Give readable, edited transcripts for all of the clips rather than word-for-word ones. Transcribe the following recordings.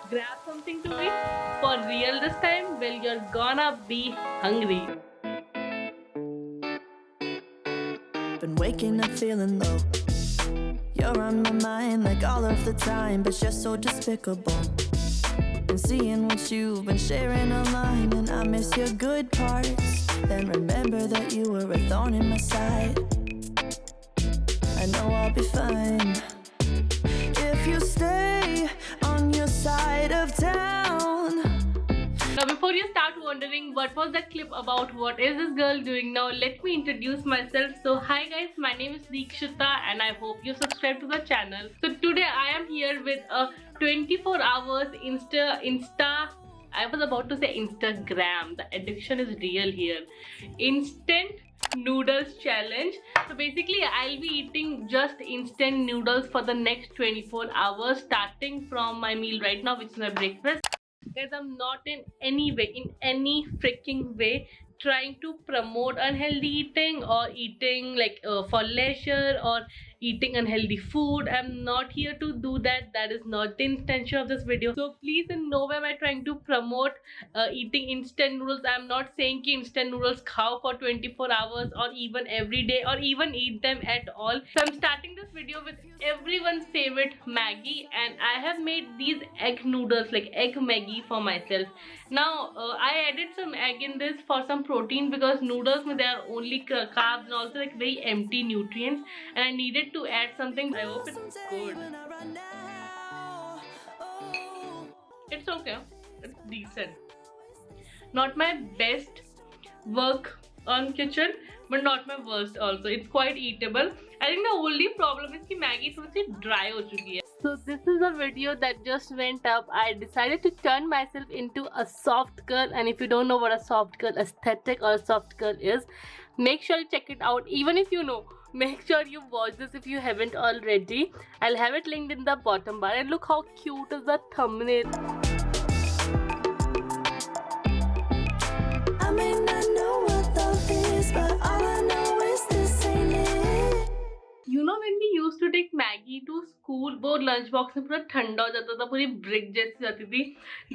grab something to eat for real this time? Well, you're gonna be hungry. Been waking up feeling low. You're on my mind like all of the time, but you're so despicable. Been seeing what you've been sharing online, and I miss your good parts. Then remember that you were a thorn in my side. I know I'll be fine if you stay on your side of town. Now, before you start wondering what was that clip about, what is this girl doing now, let me introduce myself. So, hi guys, my name is Deekshita and I hope you subscribe to the channel. So, today I am here with a 24 hours I was about to say Instagram. The addiction is real here. Instant noodles challenge. So basically I'll be eating just instant noodles for the next 24 hours starting from my meal right now, which is my breakfast. Guys, I'm not in any freaking way trying to promote unhealthy eating or eating like for leisure or eating unhealthy food. I'm not here to do that. That is not the intention of this video. So please, in no way am I trying to promote eating instant noodles. I'm not saying ki instant noodles khao for 24 hours or even every day or even eat them at all. So I'm starting this video with everyone's favorite Maggi, and I have made these egg noodles, like egg Maggi, for myself. Now I added some egg in this for some protein because noodles they are only carbs and also like very empty nutrients, and I needed to add something. I hope it's good. It's okay. It's decent. Not my best work on kitchen, but not my worst also. It's quite eatable. I think the only problem is कि Maggi थोड़ी सी dry हो चुकी है. So this is a video that just went up. I decided to turn myself into a soft girl, and if you don't know what a soft girl aesthetic or a soft girl is, make sure you check it out. Even if you know, make sure you watch this if you haven't already. I'll have it linked in the bottom bar. And look how cute is the thumbnail. I may not know what love is, but all I know is this ain't it. You know, when we used to take Maggi to school, वो lunch box में पूरा ठंडा हो जाता था, पूरी brick जैसी जाती थी.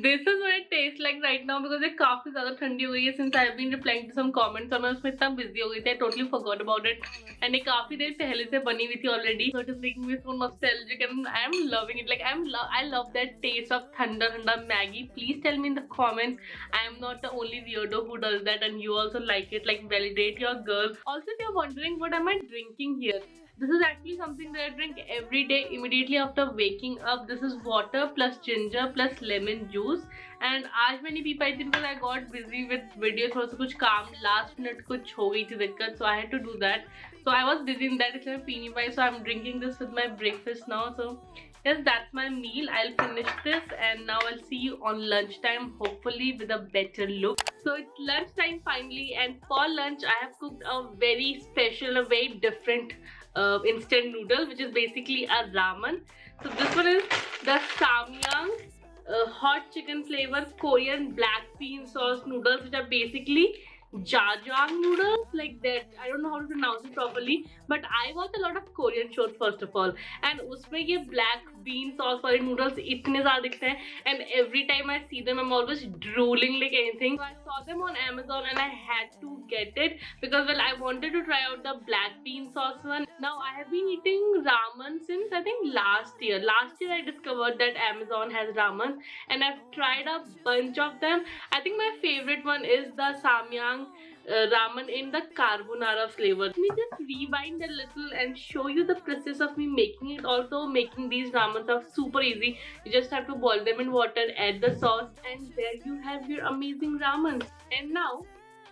This is what it tastes like right now because ये काफी ज़्यादा ठंडी हो गई है. Since I've been replying to some comments और मैं उसमें इतना busy हो गई थी, I totally forgot about it. And ये काफी देर पहले से बनी हुई थी already, so it is making me so nostalgic and I'm loving it. Like I love that taste of ठंडा Maggi. Please tell me in the comments. I am not the only weirdo who does that, and you also like it. Like, validate your girl. Also, if you're wondering what am I drinking here, this is actually something that I drink every day immediately after waking up. This is water plus ginger plus lemon juice. And आज मैंने P पाई थी because I got busy with video. थोड़ा सा कुछ काम last minute कुछ हो गई थी दिक्कत, so I had to do that. So I was busy in that, इसलिए मैं पी नहीं पाई. So I'm drinking this with my breakfast now. So yes, that's my meal. I'll finish this and now I'll see you on lunchtime, hopefully with a better look. So it's lunchtime finally, and for lunch I have cooked a very special, a very different instant noodle, which is basically a ramen. So this one is the Samyang hot chicken flavor Korean black bean sauce noodles, which are basically jajang noodles, like that. I don't know how to pronounce it properly, but I watch a lot of Korean shows first of all, and उसमें ये black bean sauce वाले noodles इतने ज़्यादा दिखते हैं, and every time I see them I'm always drooling like anything. So I saw them on Amazon and I had to get it because, well, I wanted to try out the black bean sauce one. Now I have been eating ramen since I think last year. Last year I discovered that Amazon has ramen and I've tried a bunch of them. I think my favorite one is the Samyang ramen in the carbonara flavor. Let me just rewind a little and show you the process of me making it. Also, making these ramens are super easy. You just have to boil them in water, add the sauce, and there you have your amazing ramen. And now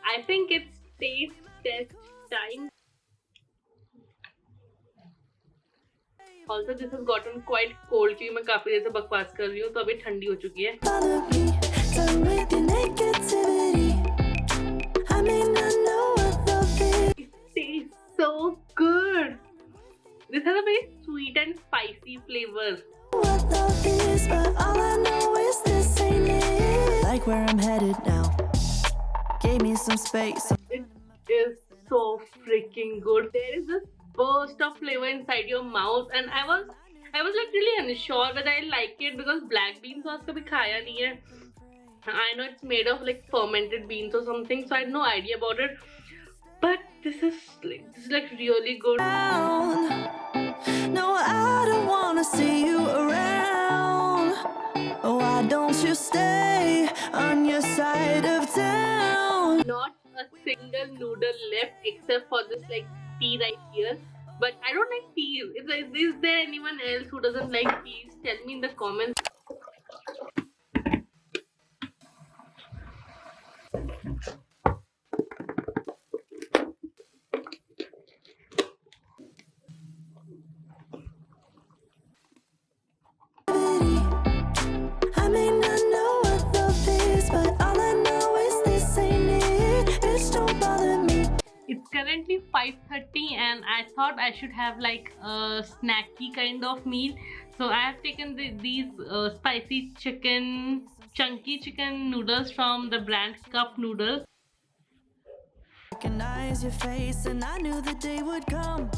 I think it's taste test time. Also, this has gotten quite cold क्योंकि मैं काफी देर से बकवास कर रही हूँ, तो अभी ठंडी हो चुकी है. Follow me, done with your negativity. I may not know what love is. It tastes so good. This has a very sweet and spicy flavor. What love is, but all I know is this ain't it. Like where I'm headed now. Gave me some space. It is so freaking good. There is this burst of flavor inside your mouth, and I was like really unsure whether I like it because black bean sauce कभी खाया नहीं है. I know it's made of like fermented beans or something, so I had no idea about it. But this is like really good. No, I don't wanna see you around. Oh, why don't you stay on your side of town? Not a single noodle left except for this like pea right here. But I don't like peas. Is there anyone else who doesn't like peas? Tell me in the comments. I may not know what love is, but all I know is this ain't it. Bitch, don't bother me. It's currently 5:30 and I thought I should have like a snacky kind of meal. So I have taken these spicy chunky chicken noodles from the brand Cup Noodles. Recognize your face, and I knew the day would come.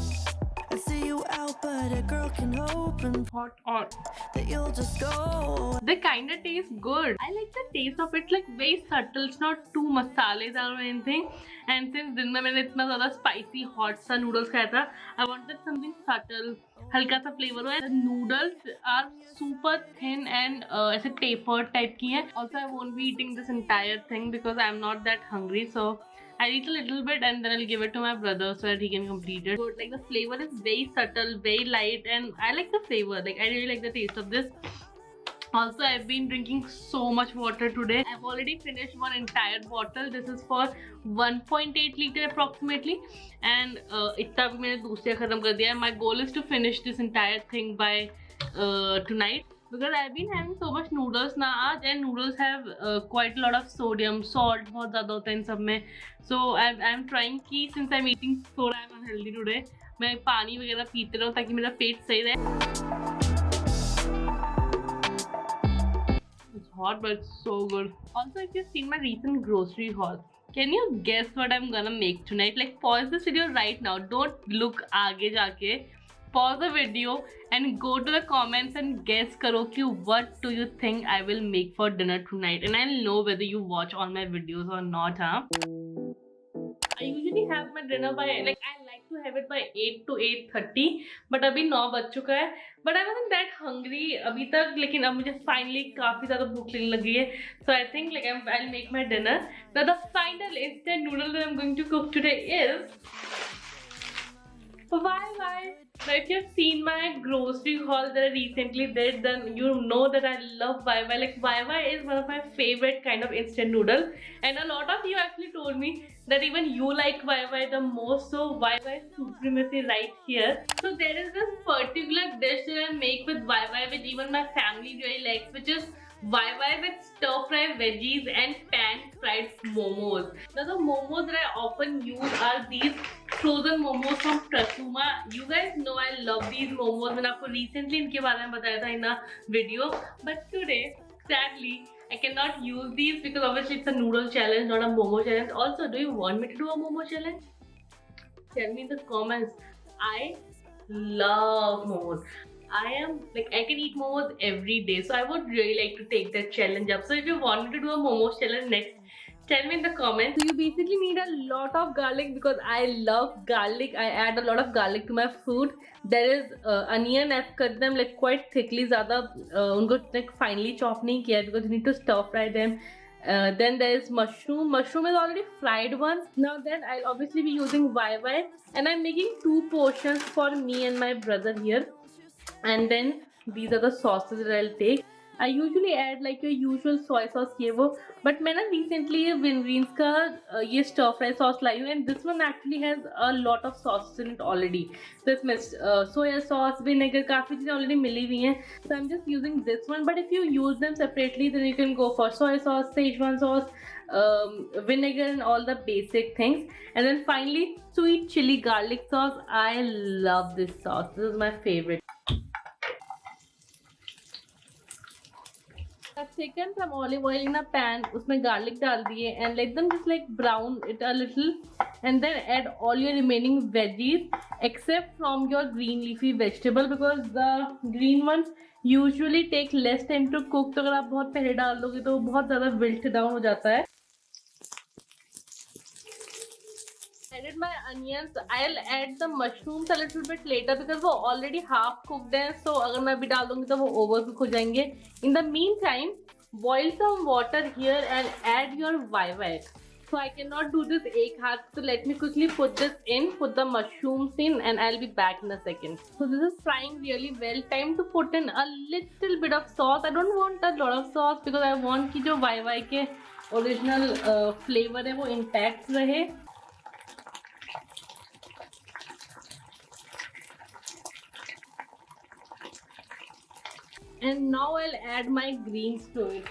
I see you out, but a girl can hope and Hot on. that you'll just go. They kind of taste good. I like the taste of it, like very subtle. It's not too masaledar or anything. And since दिन में मैंने इतना ज़्यादा spicy hot सा noodles खाया था, I wanted something subtle, हल्का सा flavor हो. The noodles are super thin and ऐसे tapered type की हैं. Also, I won't be eating this entire thing because I'm not that hungry. So I'll eat a little bit and then I'll give it to my brother so that he can complete it. But like the flavor is very subtle, very light, and I like the flavor. Like I really like the taste of this. Also, I've been drinking so much water today. I've already finished one entire bottle. This is for 1.8 liter approximately, and इतना भी मैंने दूसरा खत्म कर दिया. My goal is to finish this entire thing by tonight. Because I've been having so much noodles ना आज, and noodles have quite a lot of sodium, salt बहुत ज़्यादा होता है इन सब में. So I'm trying कि since I'm eating so I'm unhealthy today, मैं पानी वगैरह पीते रहूँ ताकि मेरा पेट सही रहे. It's hot but it's so good. Also, if you've seen my recent grocery haul, can you guess what I'm gonna make tonight? Like pause this video right now. Don't look आगे जाके. Pause the video and go to the comments and guess karo ki what do you think I will make for dinner tonight, and I'll know whether you watch all my videos or not, huh? I usually have my dinner by I like to have it by 8 to 8:30, but अभी 9 बज चुका है. But I wasn't that hungry अभी तक, लेकिन अब मुझे finally काफ़ी ज़्यादा भूख लगने लगी है. So I think I'll make my dinner. Now the final instant noodle that I'm going to cook today is Why? Now if you've seen my grocery haul that I recently did, then you know that I love Why. Like Why is one of my favorite kind of instant noodles, and a lot of you actually told me that even you like Why the most. So Why supremacy right here. So there is this particular dish that I make with Why which even my family really likes, which is Why with stir fry veggies and pan fried momos. Now the momos that I often use are these frozen momos from Prasuma. You guys know I love these momos. मैंने आपको recently इनके बारे में बताया था in a video. But today, sadly, I cannot use these because obviously it's a noodle challenge, not a momo challenge. Also, do you want me to do a momo challenge? Tell me in the comments. I love momos. I can eat momos every day, so I would really like to take that challenge up. So if you want me to do a momos challenge next, tell me in the comments. So you basically need a lot of garlic because I love garlic. I add a lot of garlic to my food. There is onion. I've cut them like quite thickly. ज़्यादा उनको like finely chop नहीं किया because you need to stir fry them. Then there is mushroom. Mushroom is already fried once. Now then I'll obviously be using YY, and I'm making 2 portions for me and my brother here. And then these are the sauces that I'll take. I usually add like your usual soy sauce ये वो, but मैं ना recently ये Wingreen's का ये stir fry sauce लाई हूँ, and this one actually has a lot of sauces in it already. So इसमें soya sauce, vinegar, काफ़ी चीज़ें already मिली हुई हैं. So I'm just using this one. But if you use them separately, then you can go for soy sauce, Szechuan sauce, vinegar, and all the basic things. And then finally, sweet chili garlic sauce. I love this sauce. This is my favorite. I've taken some olive oil in a pan, उसमें garlic डाल दिए and let them just like brown it a little and then add all your remaining veggies except from your green leafy vegetable because the green ones usually take less time to cook. तो अगर आप बहुत पहले डाल दोगे तो वो बहुत ज़्यादा wilt down हो जाता है. Added my onions. I'll add the mushrooms a little bit later because वो already half cooked हैं. So अगर मैं अभी डाल दूँगी तो वो overcook हो जाएंगे. In the meantime, boil some water here and add your viva. So I cannot do this एक हाथ. So let me quickly put this in, put the mushrooms in, and I'll be back in a second. So this is frying really well. Time to put in a little bit of sauce. I don't want a lot of sauce because I want कि जो viva के original flavor है वो intact रहे. And now I'll add my greens to it.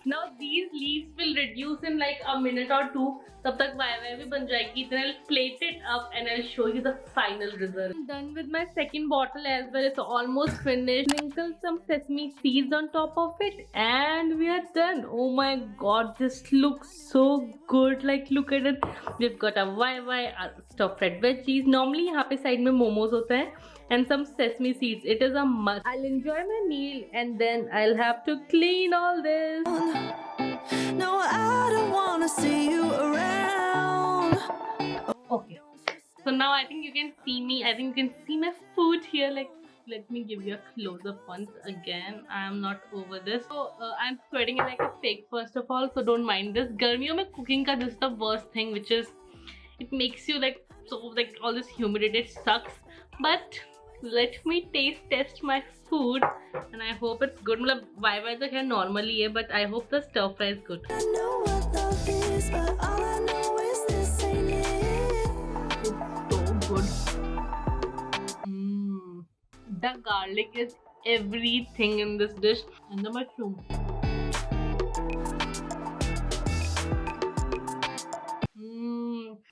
Now these leaves will reduce in like a minute or two. तब तक Y भी बन जाएगी. Then I'll plate it up and I'll show you the final result. I'm done with my second bottle as well. It's almost finished. Sprinkle some sesame seeds on top of it and we are done. Oh my god, this looks so good. Like look at it. We've got a why, stuffed red veggies. Normally यहाँ पे side में momos होता है. And some sesame seeds. It is a must. I'll enjoy my meal and then I'll have to clean all this. No, I don't wanna see you around. Okay. So now I think you can see me. I think you can see my food here. Like, let me give you a close-up once again. I am not over this. So I'm sweating like a pig first of all. So don't mind this. गर्मियों में cooking का this is the worst thing, which is it makes you like so like all this humidity. It sucks. But let me test my food and I hope it's good. मतलब Y तो खैर normally है, but I hope the stir fry is good. I know what love is, but all I know is this ain't it. It's so good. The garlic is everything in this dish and the mushroom.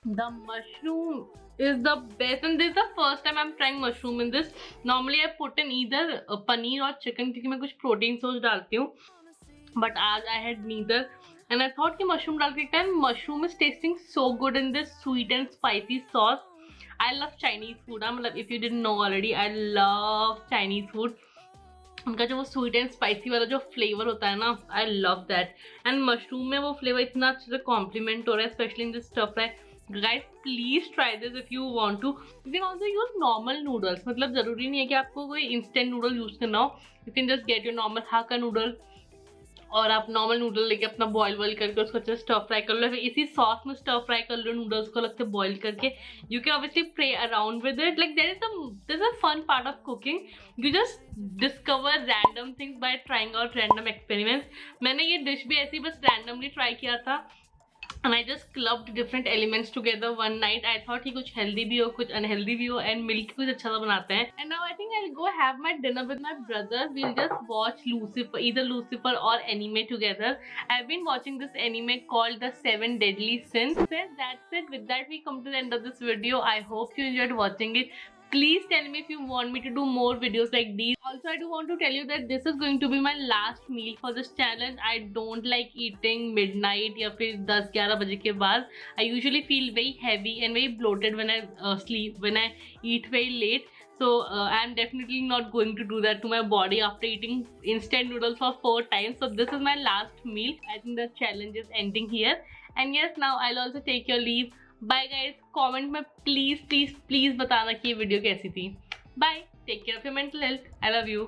The mushroom is the best and this is the first time I'm trying mushroom in this. Normally I put in either paneer or chicken क्योंकि मैं कुछ protein sauce डालती हूँ. But आज I had neither and I thought कि mushroom डाल के and mushroom is tasting so good in this sweet and spicy sauce. I love Chinese food. मतलब if you didn't know already, I love Chinese food. उनका जो वो sweet and spicy वाला जो flavour होता है ना, I love that. And mushroom में वो फ्लेवर इतना अच्छे से कॉम्प्लीमेंट हो रहा है, specially in this stir fry. Guys please try this if you want to. You can also use normal noodles. मतलब जरूरी नहीं है कि आपको कोई इंस्टेंट नूडल यूज करना हो. You can just get your normal Hakka noodle और आप नॉर्मल नूडल लेके अपना बॉयल करके उसको अच्छे से स्टर फ्राई कर लो. फिर इसी सॉस में स्टर फ्राई कर लो नूडल्स को अलग से बॉयल करके. You can obviously play around with it. Like there is a fun part of cooking. You just discover random things by trying out random experiments. मैंने ये डिश भी ऐसे ही बस रैंडमली ट्राई किया था. And I just clubbed different elements together one night. I thought कि कुछ healthy भी हो, कुछ unhealthy भी हो, and मिलके कुछ अच्छा सा बनाते हैं. And now I think I'll go have my dinner with my brother. We'll just watch Lucifer, either Lucifer or anime together. I've been watching this anime called The Seven Deadly Sins. So that's it. With that, we come to the end of this video. I hope you enjoyed watching it. Please tell me if you want me to do more videos like these. Also, I do want to tell you that this is going to be my last meal for this challenge. I don't like eating midnight या फिर 10-11 बजे के बाद. I usually feel very heavy and very bloated when I sleep, when I eat very late. So I'm definitely not going to do that to my body after eating instant noodles for 4 times. So this is my last meal. I think the challenge is ending here. And yes, now I'll also take your leave. Bye guys. Comment में please please please बताना कि ये video कैसी थी. Bye. Take care of your mental health. I love you.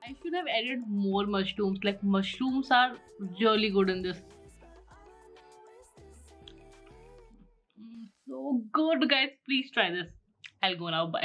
I should have added more mushrooms. Like mushrooms are really good in this. So good guys, please try this. I'll go now. Bye.